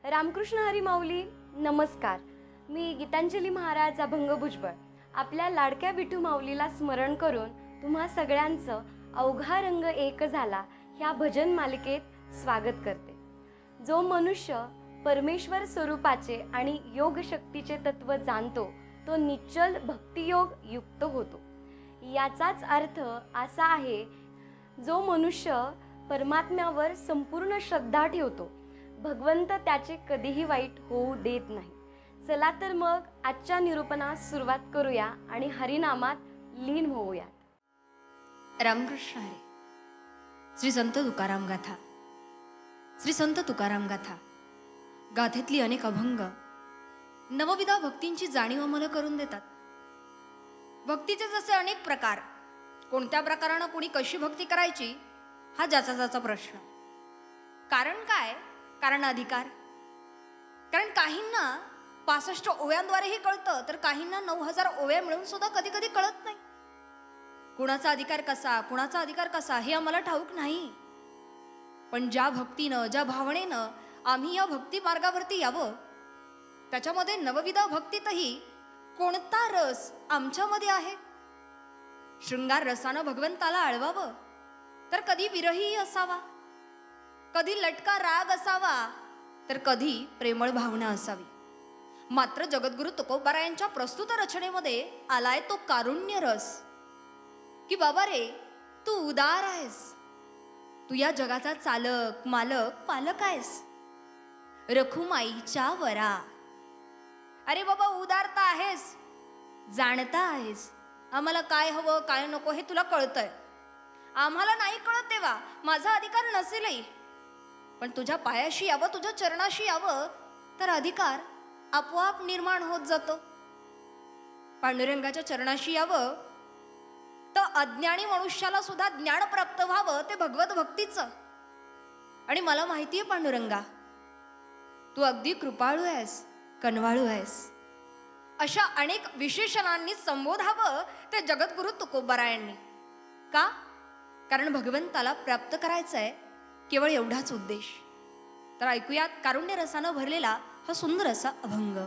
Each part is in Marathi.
रामकृष्ण हरी माऊली नमस्कार। मी गीतांजली महाराज अभंग भुजबळ आपल्या लाडक्या विठू माऊलीला स्मरण करून तुम्हा सगळ्यांचं अवघा रंग एक झाला ह्या भजन मालिकेत स्वागत करते। जो मनुष्य परमेश्वर स्वरूपाचे आणि योग शक्तीचे तत्व जाणतो तो निश्चल भक्तियोग युक्त होतो। याचाच अर्थ असा आहे, जो मनुष्य परमात्म्यावर संपूर्ण श्रद्धा ठेवतो भगवंत त्याचे कधीही वाईट होऊ देत नाही। चला तर मग आजच्या निरूपणास सुरुवात करूया आणि हरिनामात लीन होऊया। रामकृष्ण हरी। श्री संत तुकाराम गाथा। श्री संत तुकाराम गाथा गाथेतली अनेक अभंग नवविधा भक्तींची जाणीव आम्हाला करून देतात। भक्तीचे जसे अनेक प्रकार, कोणत्या प्रकाराने कोणी कशी भक्ती करायची हा ज्याचा प्रश्न। कारण काय? कारण अधिकार। कारण काहींना 65 ओव्यांद्वारेही कळतं, तर काहींना 9000 ओव्या मिळून सुद्धा कधी कधी कळत नाही। कुणाचा अधिकार कसा, कुणाचा अधिकार कसा हे आम्हाला ठाऊक नाही। पण ज्या भक्तीनं, ज्या भावनेनं आम्ही या भक्ती मार्गावरती यावं, त्याच्यामध्ये नवविधा भक्तीतही कोणता रस आमच्यामध्ये आहे? शृंगार रसानं भगवंताला आळवावं, तर कधी विरही असावा, कधी लटका राग असावा, तर कधी प्रेमळ भावना असावी। मात्र जगद्गुरु तुकोबारायांच्या प्रस्तुत रचनेमध्ये आलाय तो कारुण्य रस, की बाबा रे तू उदार आहेस, तू या जगाचा चालक मालक पालक आहेस, रखुमाईच्या वरा। अरे बाबा उदारता आहेस, जाणता आहेस, आम्हाला काय हवं काय नको हे तुला कळतंय। आम्हाला नाही कळत तेव्हा माझा अधिकार नसेलही, पण तुझ्या पायाशी यावं, तुझ्या चरणाशी यावं, तर अधिकार आपोआप निर्माण होत जातो। पांडुरंगाच्या चरणाशी यावं तर अज्ञानी मनुष्याला सुद्धा ज्ञान प्राप्त व्हावं, ते भगवत भक्तीचं। आणि मला माहिती आहे पांडुरंगा, तू अगदी कृपाळू आहेस, कनवाळू आहेस, अशा अनेक विशेषणांनी संबोधावं ते जगद्गुरु तुकोबारायांनी। का? कारण भगवंताला प्राप्त करायचंय, केवळ एवढाच उद्देश। तर ऐकूयात कारुण्य रसानं भरलेला हा सुंदर असा अभंग।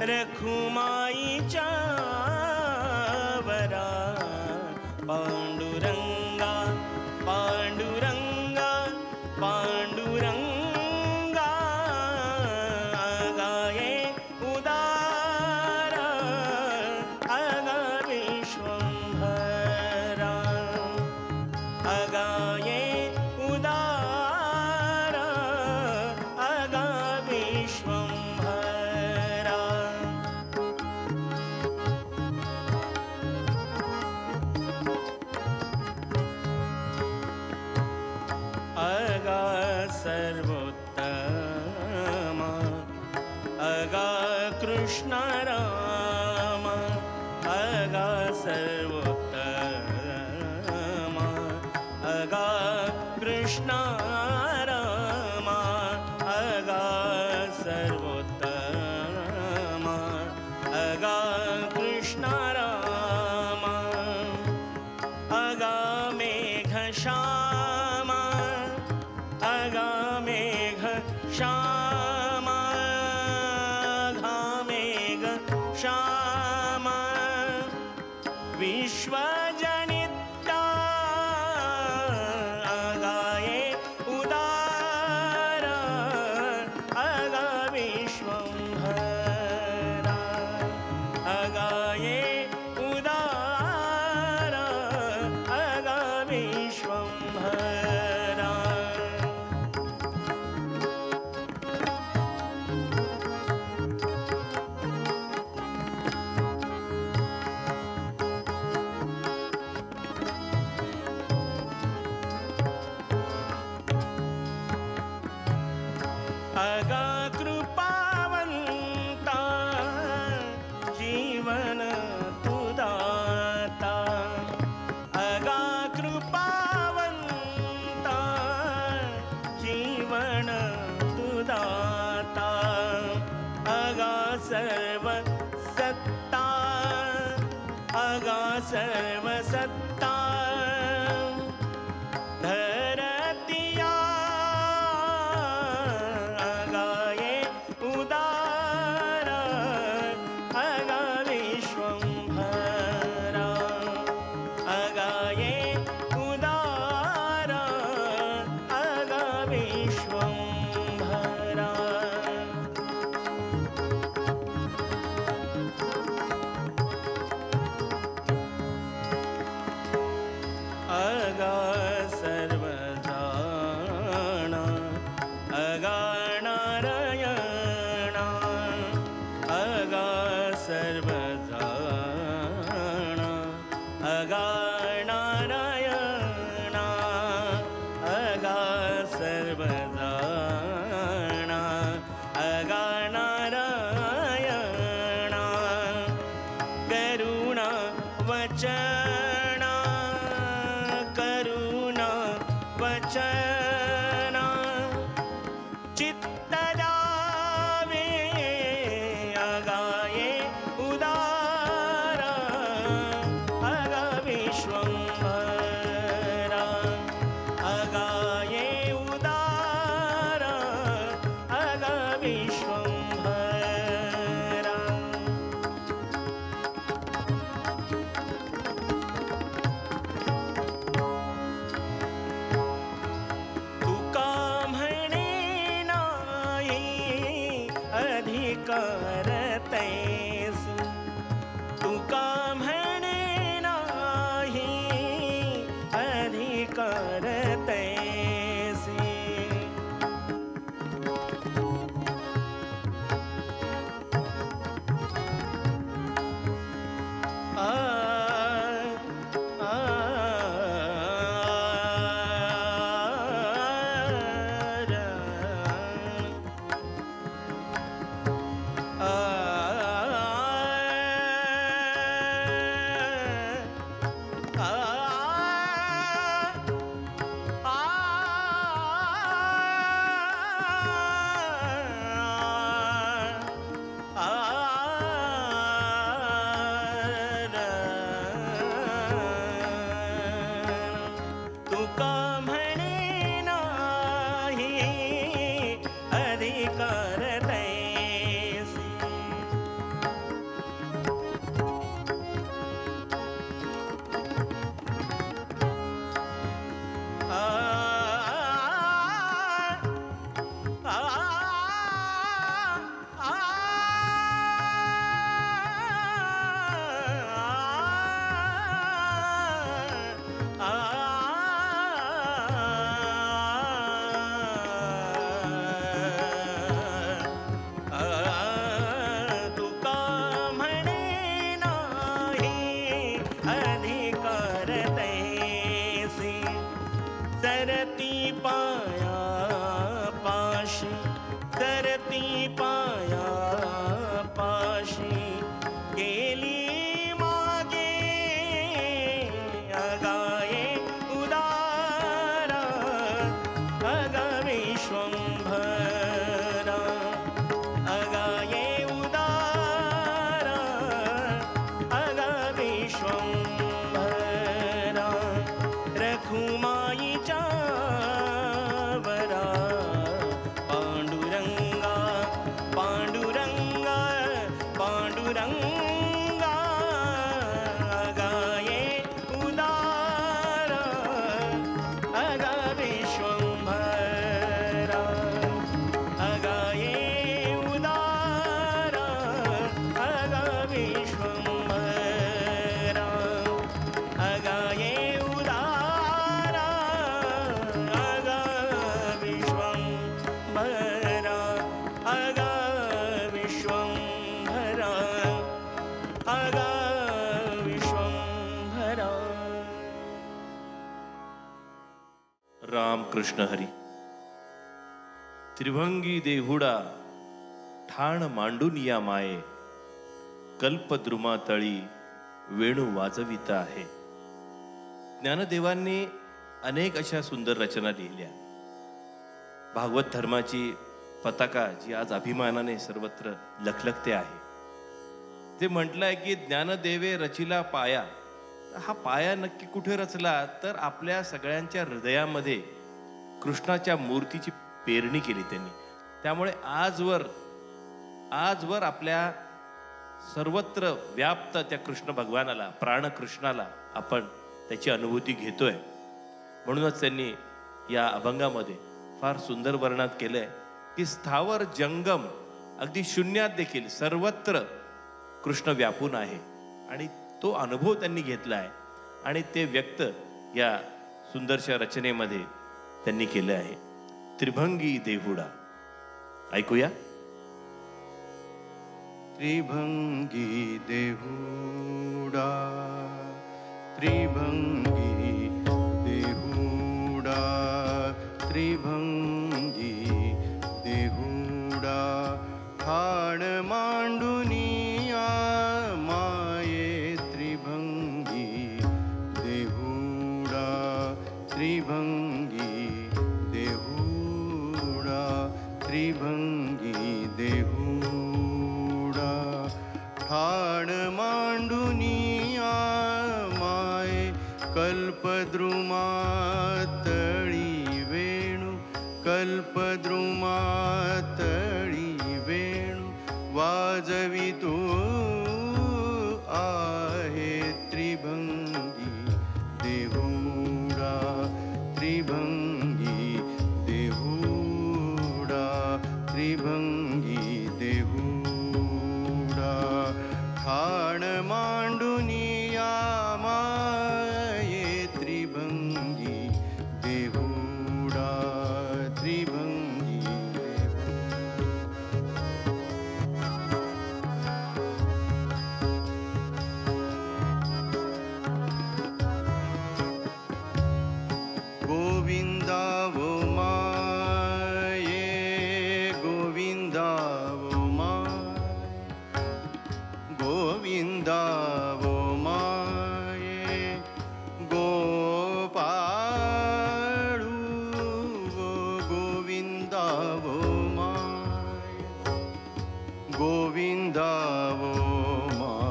रखुमाईच्या वरा पांडुरंगा पांडुरंगा पांडुरंगा गाये उदारा अगा विश्वंभरा अगाये उदारा अगा विश्वंभरा। अगा कृष्ण राम अगा सर्वोत्तम अगा कृष्ण राम अगा सर्वोत्तम अगा कृष्ण राम अगा मेघ श्याम अगा मेघ श्याम अगा मेघ श्याम विश्वजनिता अगाये उदार अगा विश्वंभरा अगाये उदार अगा विश्वंभरा अगा कृपावंता जीवन तुदाता अगा कृपावंता जीवन तुदाता अगा सर्व सत्ता अगा सर्व सत्ता धरतिया अगाये उदार अगा विश्वंभरा अगाये उदार अगा विश्वंभरा अगा सर्वजाना अगा नारायणा अगा सर्वजाना अगा नारायणा अगा सर्वजाना अगा नारायणा करुणा वचना करुणा वचना चित्तदावे अगाये उदार अगा विश्वंभरा अगाये उदार अगा विश्वंभरा तुका म्हणे नाही अधिकार तैसु तुका म्हणे नाही अधिकार तैसी आ आ कृष्ण हरी. त्रिभंगी देहुडा ठाण मांडून या माये, कल्पद्रुमा तळी वेणू वाजविता आहे. ज्ञानदेवांनी अनेक अशा सुंदर रचना लिहिल्या. भागवत धर्माची पताका जी आज अभिमानाने सर्वत्र लखलखते आहे, ते म्हटलंय की ज्ञानदेवे रचिला पाया. हा पाया नक्की कुठे रचला, तर आपल्या सगळ्यांच्या हृदयामध्ये कृष्णाच्या मूर्तीची पेरणी केली त्यांनी. त्यामुळे आजवर आपल्या सर्वत्र व्याप्त त्या कृष्ण भगवानाला, प्राणकृष्णाला आपण त्याची अनुभूती घेतोय. म्हणूनच त्यांनी या अभंगामध्ये फार सुंदर वर्णनात केलंय की स्थावर जंगम अगदी शून्यात देखील सर्वत्र कृष्ण व्यापून आहे. आणि तो अनुभव त्यांनी घेतला आहे आणि ते व्यक्त या सुंदरशा रचनेमध्ये त्यांनी केलं आहे. त्रिभंगी देहुडा. ऐकूया. त्रिभंगी देहुडा, त्रिभंगी देहुडा, त्रिभंगी देहुडा, ठाण मांडुनिया माये. त्रिभंगी देहुडा, त्रिभंगी देहुडा, त्रिभंगी देहुडा, ठाण मांडुनिया माये. कल्पद्रुमा तळी वेणू, कल्पद्रुमा तळी वेणू वाजवितो आहे. त्रिभंगी देहुडा, त्रिभंगी देहुडा, त्रिभंगी देहुडा, ठाण मांडुनिया माये. त्रिभंगी देहुडा, त्रिभंगी गोविंदा वो माये, गोविंदा वो माये, गोविंदा वो माये. गोपाळू वो गोविंदा वो माये, गोविंदा वो माये.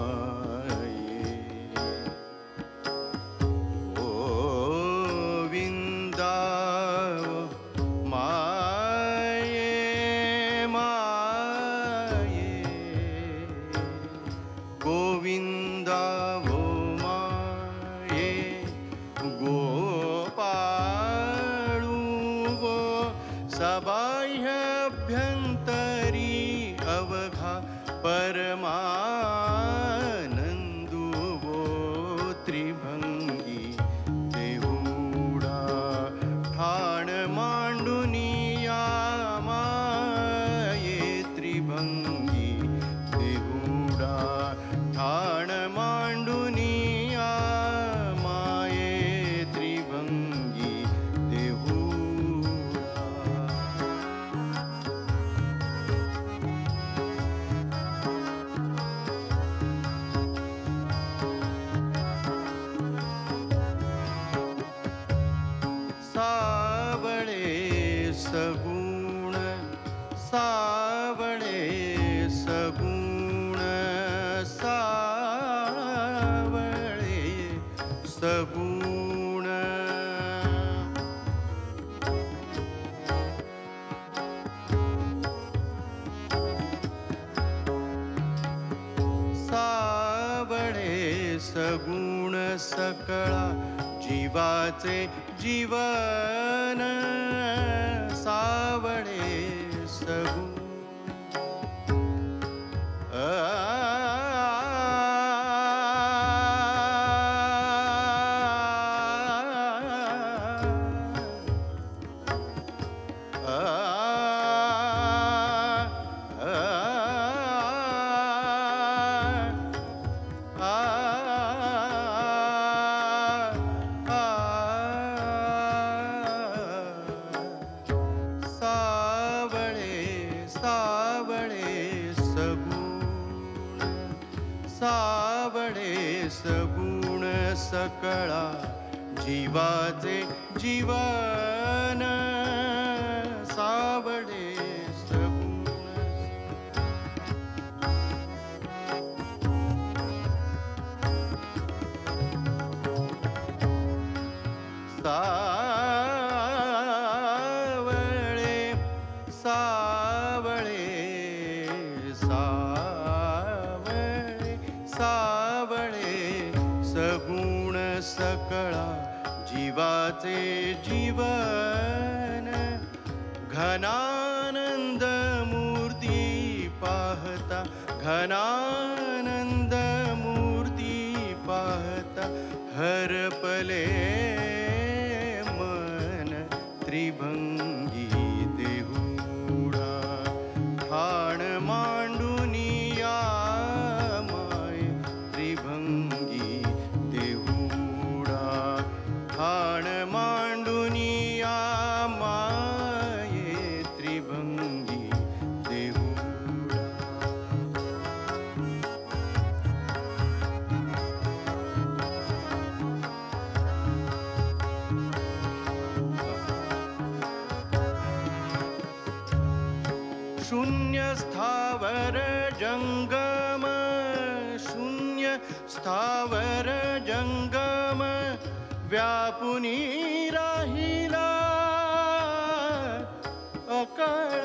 गोविंदा वो माये, माये. गोविंदा वो माये. गोपाळू वो सबाह्यभ्यंतरी अवघा परमानंदू वो. त्रिभंगी देहुडा, ठाण मांडुनिया माये. त्रिभंगी देहुडा, ठाण मांडुनिया माये. त्रिभंगी देहुडा. सावळे सगुण, सावळे सगुण, सावळे सगुण. सावळे सगुण सकळा जीवाचे जीवन. सावळे सगुण सावळे सगुण सकळा जीवाचे जीवन सावळे सगुण सावळे सावळे सावळे सावळे सगुण सकळा जीवाचे जीवन घनानंद मूर्ती पाहता घनानंद मूर्ती पाहता हरपले मन त्रिभंगी देहुडा ठाण मांडुनिया माय त्रिभंगी देहुडा ठाण मांडुनिया माये त्रिभंगी देहुडा शून्य स्थावर जंगम शून्य स्थावर जंगम व्यापुनी राहिला अकळ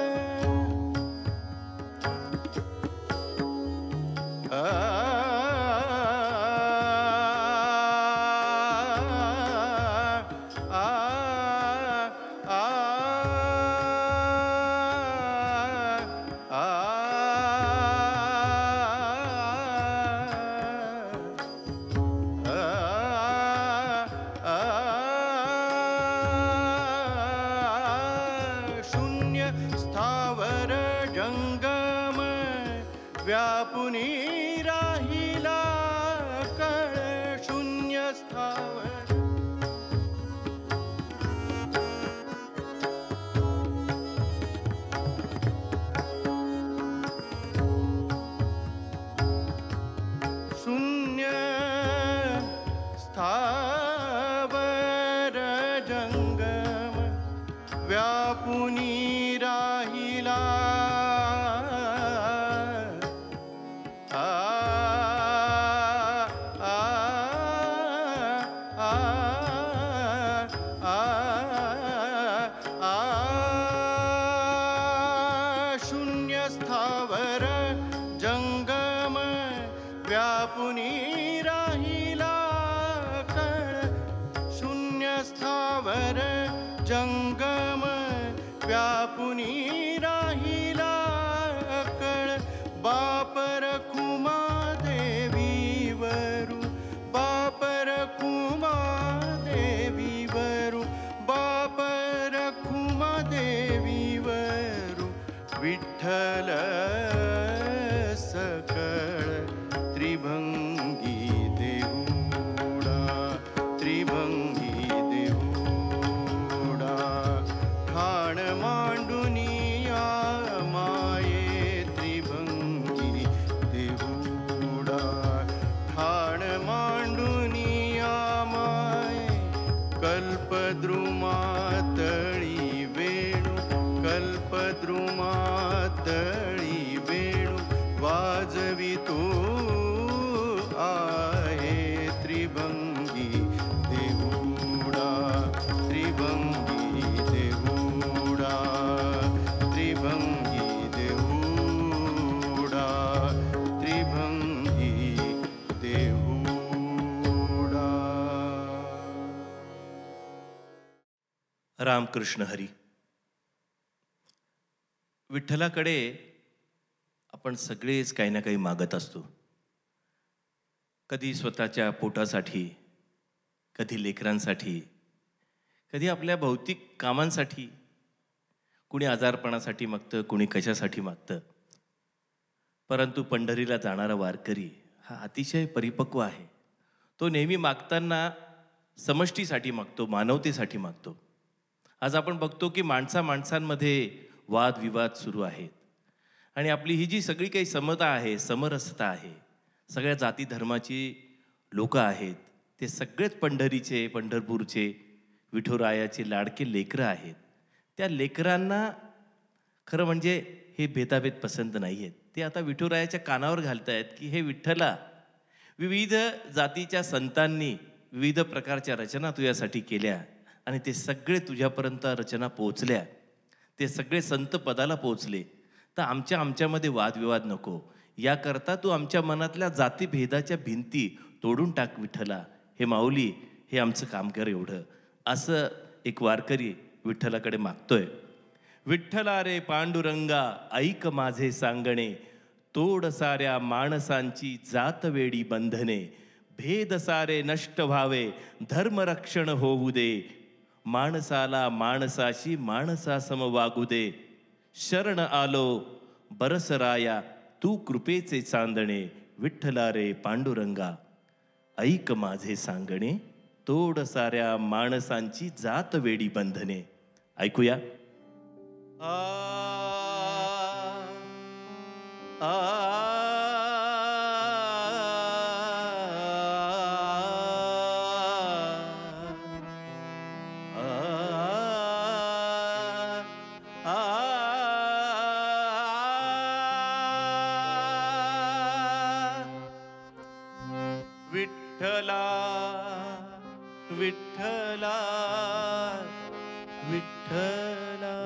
शून्य स्थावर जंगम व्यापुनी राहिला कळ शून्य स्थावर शून्य स्थावर जंगम व्यापुनी राहिला आ आ आ आ आ शून्य स्थावर जंगम व्यापुनी राहिला कळ शून्य स्थावर जंगम व्यापुनी राहिला कळ बापर खुमा देवीवरू बापर खुमा देवीवरू बापर खुमा देवीवरू विठ्ठल सकळ त्रिभंगी देहुडा त्रिभंगी देहुडा ठाण मांडुनिया माये त्रिभंगी देहुडा ठाण मांडुनिया माये कल्पद्रुमातळी वेणू कल्पद्रुमातळी वेणू वाजवी तू आहे त्रिभंगी देहुडा त्रिभंगी देहुडा त्रिभंगी देहुडा त्रिभंगी देहुडा. रामकृष्ण हरी. विठ्ठलाकडे आपण सगळेच काही ना काही मागत असतो. कधी स्वतःच्या पोटासाठी, कधी लेकरांसाठी, कधी आपल्या भौतिक कामांसाठी, कुणी आजारपणासाठी मागतं, कुणी कशासाठी मागतं. परंतु पंढरीला जाणारा वारकरी हा अतिशय परिपक्व आहे. तो नेहमी मागताना समष्टीसाठी मागतो, मानवतेसाठी मागतो. आज आपण बघतो की माणसांमध्ये वादविवाद सुरू आहेत आणि आपली ही जी सगळी काही समता आहे, समरसता आहे, सगळ्या जाती धर्माची लोक आहेत, ते सगळेच पंढरीचे, पंढरपूरचे, विठुरायाचे लाडके लेकरं आहेत. त्या लेकरांना खरं म्हणजे हे भेदाभेद पसंत नाही आहेत. ते आता विठुरायाच्या कानावर घालतायत की हे विठ्ठला, विविध जातीच्या संतांनी विविध प्रकारच्या रचना तुझ्यासाठी केल्या आणि ते सगळे तुझ्यापर्यंत रचना पोहोचल्या, ते सगळे संत पदाला पोहोचले. तर आमच्यामध्ये वादविवाद नको, याकरता तू आमच्या मनातल्या जातीभेदाच्या भिंती तोडून टाक विठ्ठला. हे माऊली, हे आमचं काम कर एवढं, असं एक वारकरी विठ्ठलाकडे मागतोय. विठ्ठला रे पांडुरंगा, ऐक माझे सांगणे, तोड साऱ्या माणसांची जातवेडी बंधने, भेद सारे नष्ट व्हावे, धर्मरक्षण होऊ दे, माणसाला माणसाशी माणसासम वागू दे, शरण आलो बरसराया तू कृपेचे चांदणे, विठ्ठला रे पांडुरंगा ऐक माझे सांगणे, तोड साऱ्या माणसांची जातवेडी बंधने. ऐकूया. आ आ विठ्ठला विठ्ठला विठ्ठला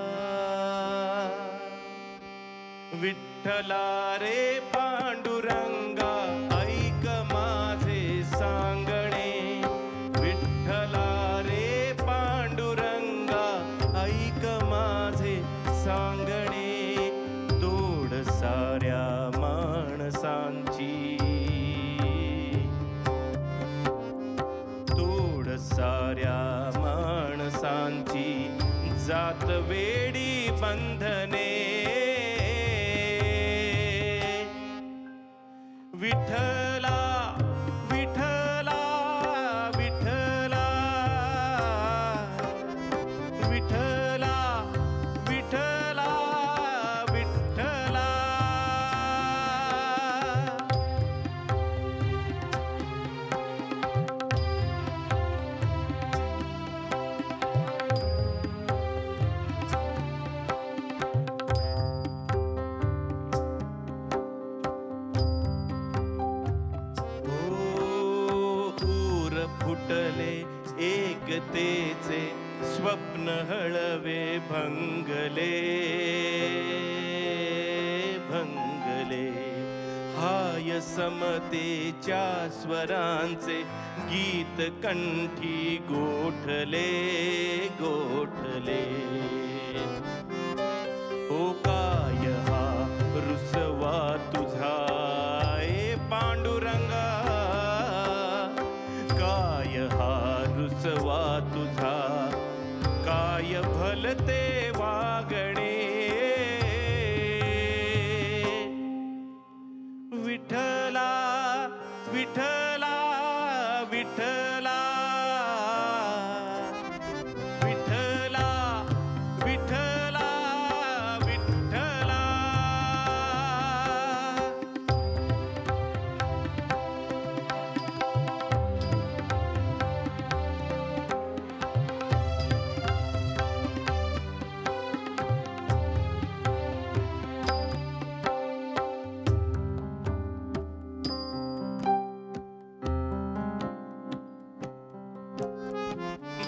विठ्ठला रे पांडुरंगा ऐक माझे सांगणे, विठ्ठला रे पांडुरंगा ऐक माझे सांगणे, तोड साऱ्या माणसांची, तोड साऱ्या माणसांची जात वेडी बंधने, विठ्ठला विठ्ठला विठ्ठला विठ्ठला विठ्ठला विठ्ठला. फुटले एकतेचे स्वप्न हळवे भंगले भंगले, हाय समतेच्या स्वरांचे गीत कंठी गोठले गोठले. ओ काय हा रुसवा तुझा ए पांडुरंगा, काय हा रुसवा तुझा, काय भलते वागणे, विठ्ठला विठ्ठला विठ्ठला विठ्ठला विठ्ठला विठ्ठला.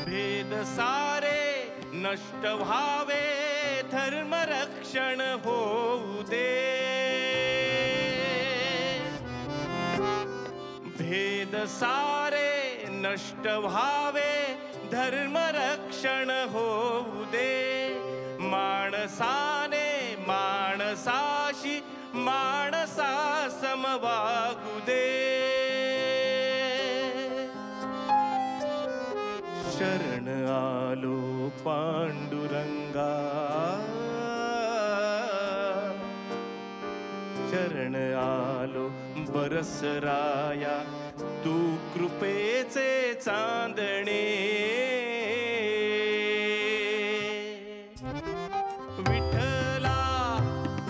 भेद सारे नष्ट व्हावे, धर्म रक्षण होऊ दे, भेद सारे नष्ट व्हावे, धर्म रक्षण होऊ दे, माणसाने माणसाशी माणसा समवागू दे, शरण आलो पांडुरंगा, शरण आलो बरसराया तू कृपेचे चांदणे, विठ्ठला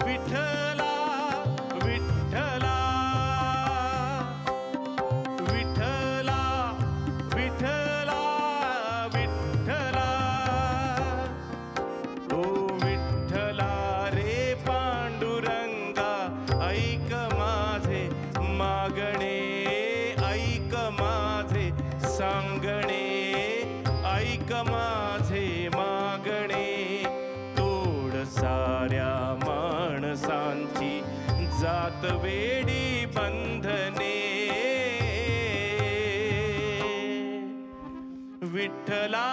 विठ्ठला विठ्ठला सातवेडी बंधने विठ्ठला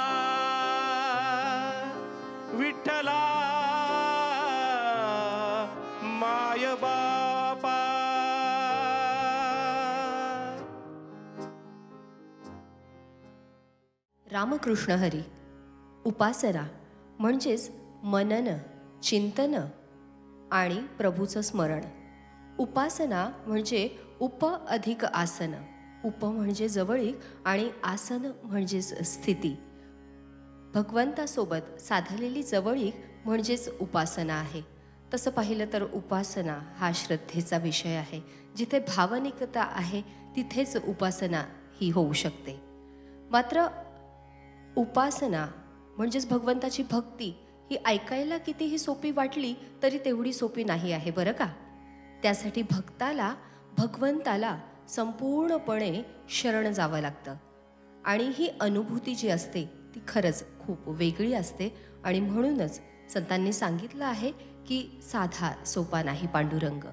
विठ्ठला माय बापा. रामकृष्ण हरी. उपासना म्हणजेच मनन, चिंतन आणि प्रभूचं स्मरण. उपासना म्हणजे उप अधिक आसन. उप म्हणजे जवळीक आणि आसन म्हणजेच स्थिती. भगवंतासोबत साधलेली जवळीक म्हणजेच उपासना आहे. तसं पाहिलं तर उपासना हा श्रद्धेचा विषय आहे. जिथे भावनिकता आहे तिथेच उपासना ही होऊ शकते. मात्र उपासना म्हणजेच भगवंताची भक्ती ही ऐकायला कितीही सोपी वाटली तरी तेवढी सोपी नाही आहे बरं का. त्यासाठी भक्ताला भगवंताला संपूर्णपणे शरण जावं लागतं आणि ही अनुभूती जी असते ती खरंच खूप वेगळी असते. आणि म्हणूनच संतांनी सांगितलं आहे की साधा सोपा नाही पांडुरंग.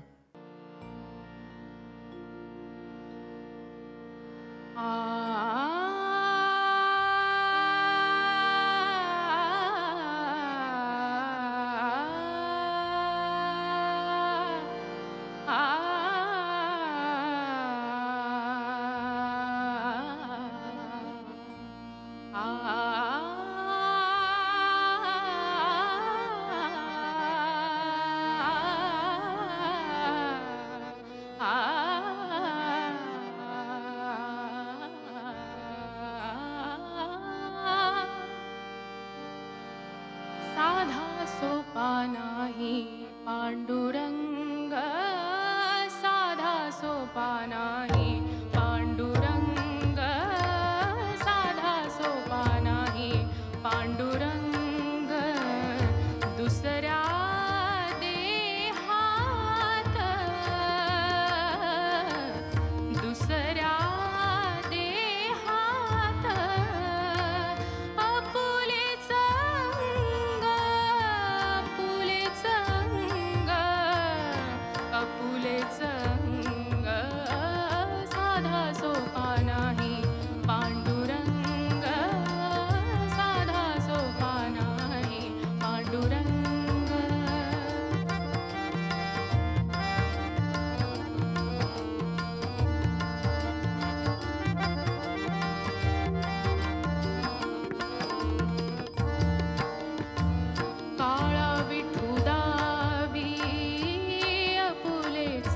साधा सोपा नाही पांडुरंग, साधा सोपा नाही पांडुरंग, साधा सोपा नाही पांडुरंग. दुसऱ्या देहात, दुसऱ्या देहात आपुलेच अंग, आपुलेच अंग, आपुलेच अंग. साधा सोपा नाही पांडुरंग, साधा सोपा नाही पांडुरंग. काळा विठू दावी आपुलेच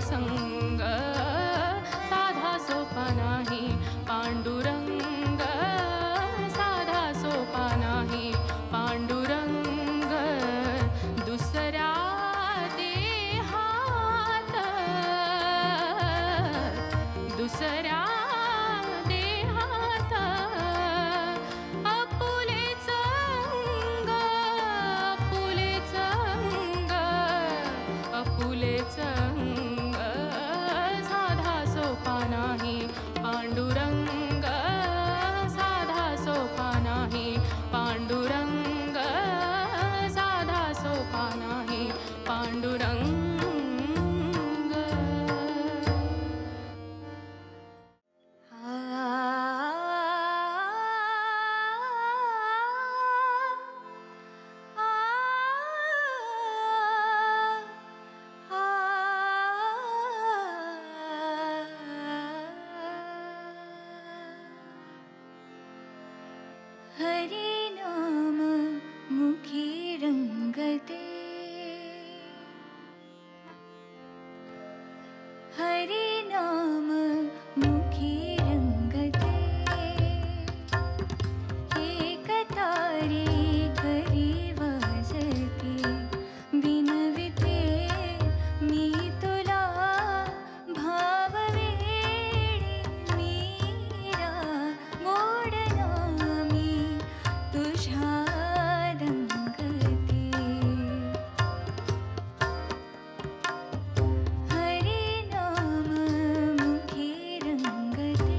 संग साधा सोपा नाही पांडुरंग साधा सोपा नाही पांडुरंग दुसऱ्या देहात दुसऱ्या देहात आपुलेच अंग आपुलेच अंग आपुलेच अंग साधा सोपा नाही पांडुरंग साधा सोपा नाही पांडुरंग साधा सोपा नाही पांडुरंग हरि नाम मुखी रंगते हरि नाम मुखी रंगते एक तारी करी वाजते विनविते मी तुला भाव वेडी मीरा गोड नामी तुझ्या रंगते हरि नाम मुखी रंगते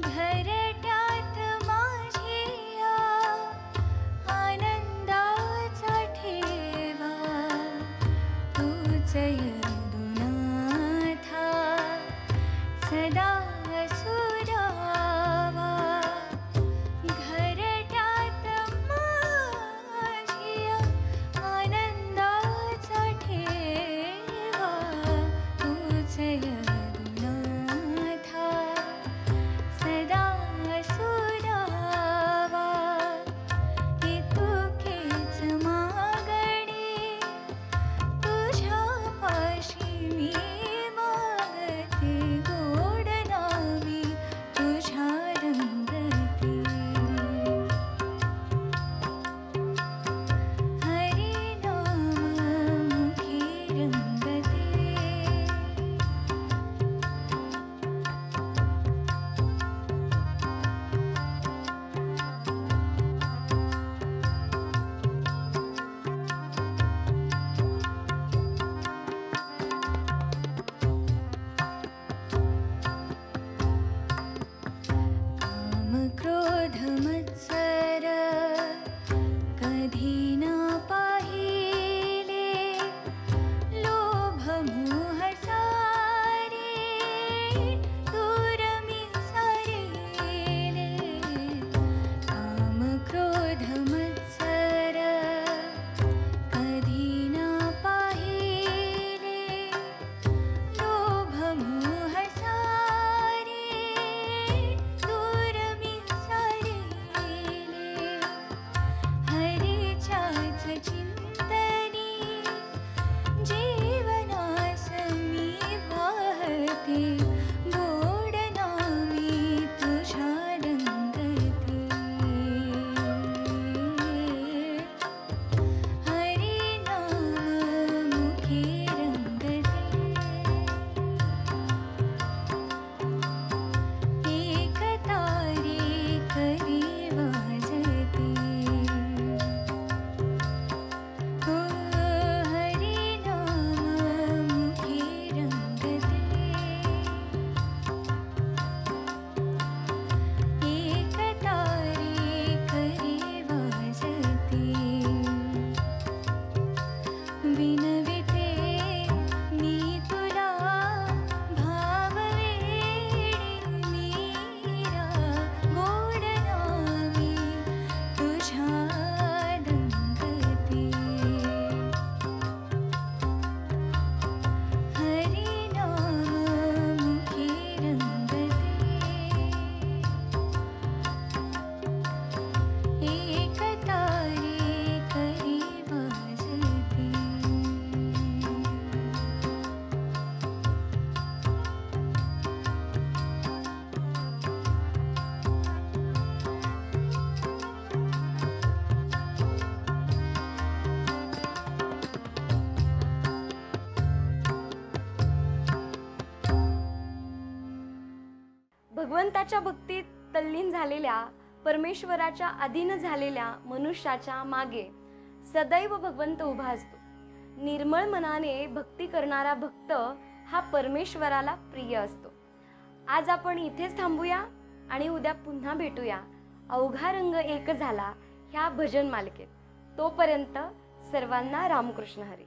घरट्यात माझिया आनंदाचा ठेवा तूच यदुनाथा सदा सुरावा घरट्यात माझिया आनंदाचा ठेवा तूच यदुनाथा सदा सुरावा इतुकेच मागणी तुझ्या पाशी मी मागते गोड नामी तुझ्या रंगते हरि नाम मुखी रंगते काम क्रोध मत्सर कधी ना पाहिले लोभ मोह सारे दूर मी सारेले काम क्रोध मत्सर कधी ना पाहिले लोभ मोह सारे दूर मी सारेले भगवंताच्या भक्तीत तल्लीन झालेल्या, परमेश्वराच्या अधीन झालेल्या मनुष्याच्या मागे सदैव भगवंत उभा असतो. निर्मळ मनाने भक्ती करणारा भक्त हा परमेश्वराला प्रिय असतो. आज आपण इथेच थांबूया आणि उद्या पुन्हा भेटूया अवघा रंग एक झाला ह्या भजन मालिकेत. तोपर्यंत सर्वांना रामकृष्ण हरी.